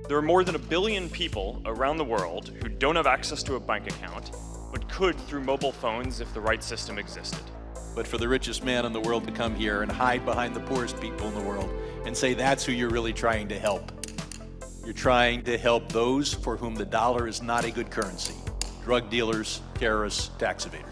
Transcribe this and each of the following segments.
There are more than 1 billion people around the world who don't have access to a bank account, but could through mobile phones if the right system existed. But for the richest man in the world to come here and hide behind the poorest people in the world and say that's who you're really trying to help. You're trying to help those for whom the dollar is not a good currency. Drug dealers, terrorists, tax evaders.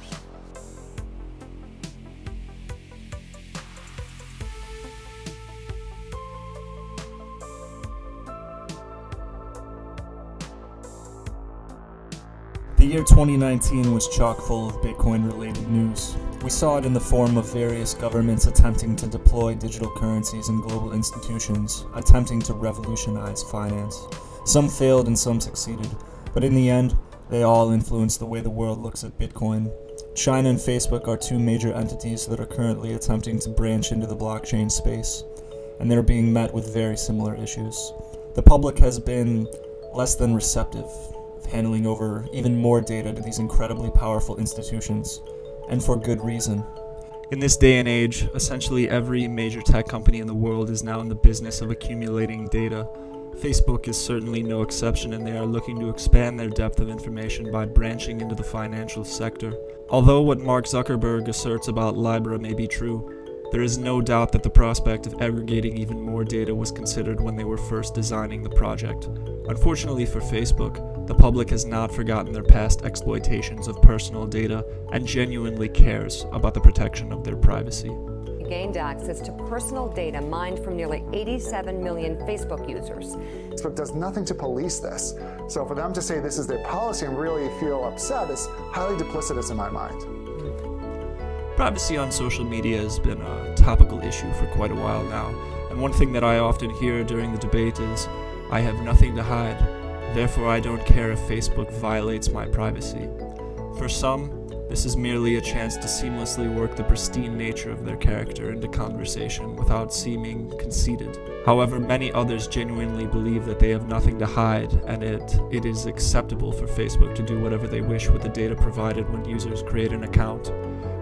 The year 2019 was chock full of Bitcoin-related news. We saw it in the form of various governments attempting to deploy digital currencies and global institutions, attempting to revolutionize finance. Some failed and some succeeded, but in the end, they all influenced the way the world looks at Bitcoin. China and Facebook are two major entities that are currently attempting to branch into the blockchain space, and they're being met with very similar issues. The public has been less than receptive, handling over even more data to these incredibly powerful institutions, and for good reason. In this day and age, essentially every major tech company in the world is now in the business of accumulating data. Facebook is certainly no exception, and they are looking to expand their depth of information by branching into the financial sector. Although what Mark Zuckerberg asserts about Libra may be true, there is no doubt that the prospect of aggregating even more data was considered when they were first designing the project. Unfortunately for Facebook, the public has not forgotten their past exploitations of personal data and genuinely cares about the protection of their privacy. We gained access to personal data mined from nearly 87 million Facebook users. Facebook does nothing to police this. So for them to say this is their policy and really feel upset is highly duplicitous in my mind. Privacy on social media has been a topical issue for quite a while now, and one thing that I often hear during the debate is, "I have nothing to hide, therefore I don't care if Facebook violates my privacy." For some, this is merely a chance to seamlessly work the pristine nature of their character into conversation without seeming conceited. However, many others genuinely believe that they have nothing to hide, and it is acceptable for Facebook to do whatever they wish with the data provided when users create an account.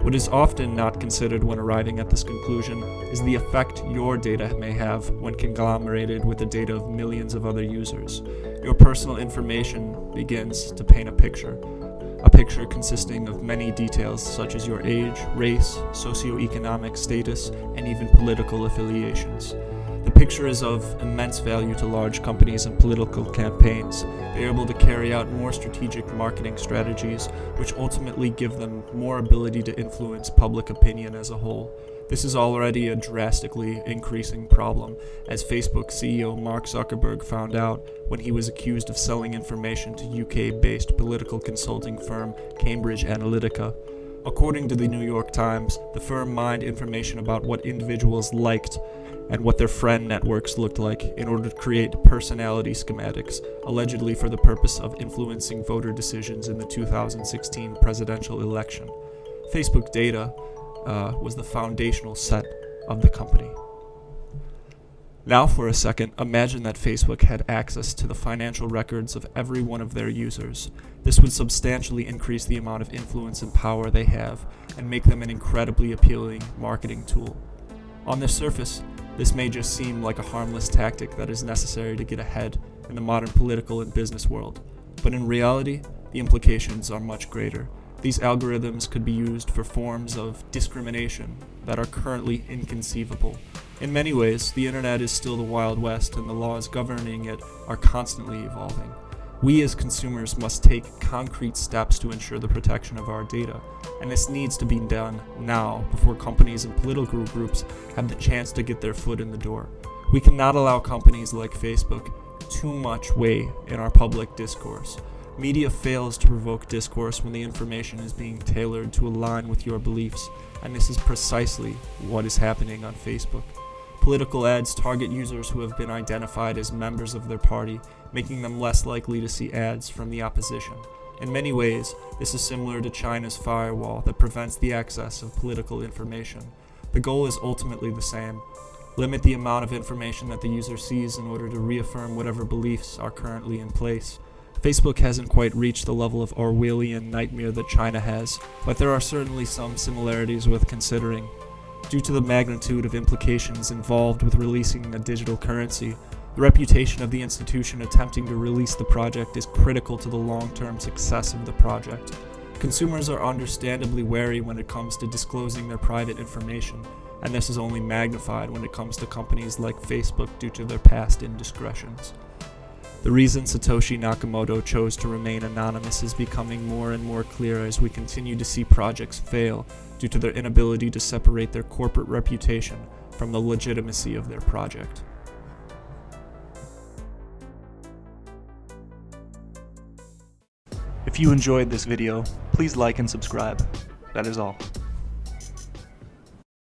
What is often not considered when arriving at this conclusion is the effect your data may have when conglomerated with the data of millions of other users. Your personal information begins to paint a picture consisting of many details such as your age, race, socioeconomic status, and even political affiliations. The picture is of immense value to large companies and political campaigns. They are able to carry out more strategic marketing strategies, which ultimately give them more ability to influence public opinion as a whole. This is already a drastically increasing problem, as Facebook CEO Mark Zuckerberg found out when he was accused of selling information to UK-based political consulting firm Cambridge Analytica. According to the New York Times, the firm mined information about what individuals liked and what their friend networks looked like in order to create personality schematics, allegedly for the purpose of influencing voter decisions in the 2016 presidential election. Facebook data was the foundational set of the company. Now for a second, imagine that Facebook had access to the financial records of every one of their users. This would substantially increase the amount of influence and power they have and make them an incredibly appealing marketing tool. On the surface, this may just seem like a harmless tactic that is necessary to get ahead in the modern political and business world, but in reality, the implications are much greater. These algorithms could be used for forms of discrimination that are currently inconceivable. In many ways, the internet is still the Wild West, and the laws governing it are constantly evolving. We as consumers must take concrete steps to ensure the protection of our data, and this needs to be done now before companies and political groups have the chance to get their foot in the door. We cannot allow companies like Facebook too much weight in our public discourse. Media fails to provoke discourse when the information is being tailored to align with your beliefs, and this is precisely what is happening on Facebook. Political ads target users who have been identified as members of their party, making them less likely to see ads from the opposition. In many ways, this is similar to China's firewall that prevents the access of political information. The goal is ultimately the same: limit the amount of information that the user sees in order to reaffirm whatever beliefs are currently in place. Facebook hasn't quite reached the level of Orwellian nightmare that China has, but there are certainly some similarities worth considering. Due to the magnitude of implications involved with releasing a digital currency, The reputation of the institution attempting to release the project is critical to the long-term success of the project. Consumers are understandably wary when it comes to disclosing their private information, and this is only magnified when it comes to companies like Facebook due to their past indiscretions. The reason Satoshi Nakamoto chose to remain anonymous is becoming more and more clear as we continue to see projects fail due to their inability to separate their corporate reputation from the legitimacy of their project. If you enjoyed this video, please like and subscribe. That is all.